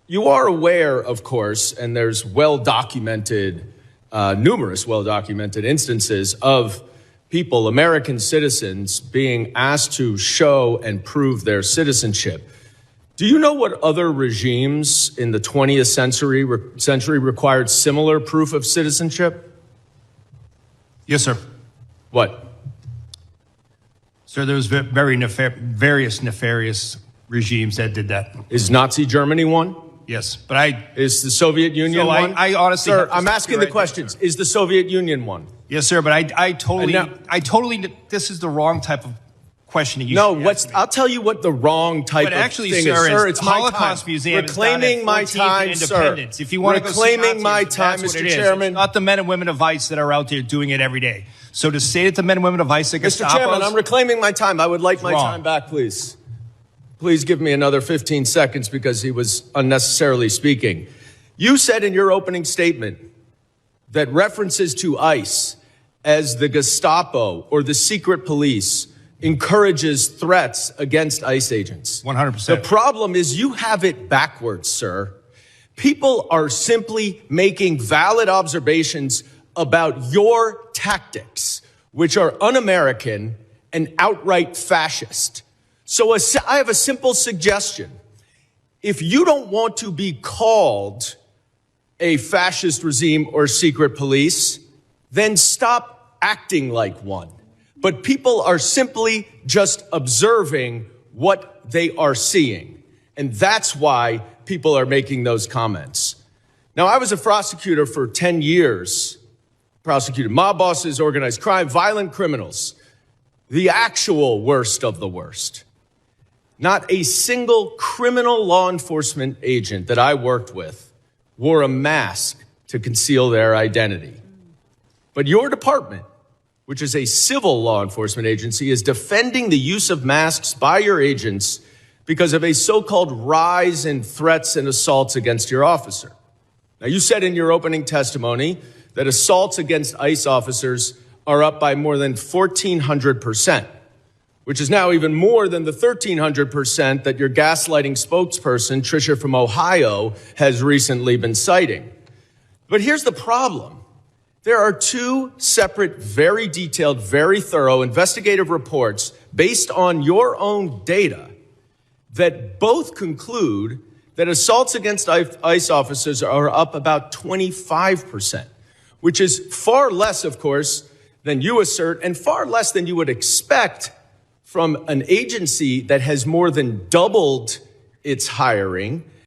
You are aware, of course, and there's numerous well-documented instances of people, American citizens, being asked to show and prove their citizenship. Do you know what other regimes in the 20th century required similar proof of citizenship? Yes, sir. What? Sir, there was various nefarious regimes that did that. Is Nazi Germany one? Yes, but Is the Soviet Union one? I honestly, sir, I'm asking the questions. Is the Soviet Union one? Yes, sir, but I totally, this is the wrong type of questioning. I'll tell you what the wrong type of thing is. Sir, it's my Holocaust time. Museum Reclaiming my time, sir. If you want to reclaiming my time, Mr. Chairman. It's not the men and women of ICE that are out there doing it every day. So to say that the men and women of ICE are Mr. Chairman, I'm reclaiming my time. I would like my time back, please. Please give me another 15 seconds because he was unnecessarily speaking. You said in your opening statement that references to ICE as the Gestapo or the secret police encourages threats against ICE agents. 100%. The problem is you have it backwards, sir. People are simply making valid observations about your tactics, which are un-American and outright fascist. So I have a simple suggestion. If you don't want to be called a fascist regime or secret police, then stop acting like one. But people are simply just observing what they are seeing. And that's why people are making those comments. Now, I was a prosecutor for 10 years, prosecuted mob bosses, organized crime, violent criminals, the actual worst of the worst. Not a single criminal law enforcement agent that I worked with wore a mask to conceal their identity. But your department, which is a civil law enforcement agency, is defending the use of masks by your agents because of a so-called rise in threats and assaults against your officer. Now, you said in your opening testimony that assaults against ICE officers are up by more than 1,400%. Which is now even more than the 1,300% that your gaslighting spokesperson, Tricia from Ohio, has recently been citing. But here's the problem. There are two separate, very detailed, very thorough investigative reports based on your own data that both conclude that assaults against ICE officers are up about 25%, which is far less, of course, than you assert and far less than you would expect from an agency that has more than doubled its hiring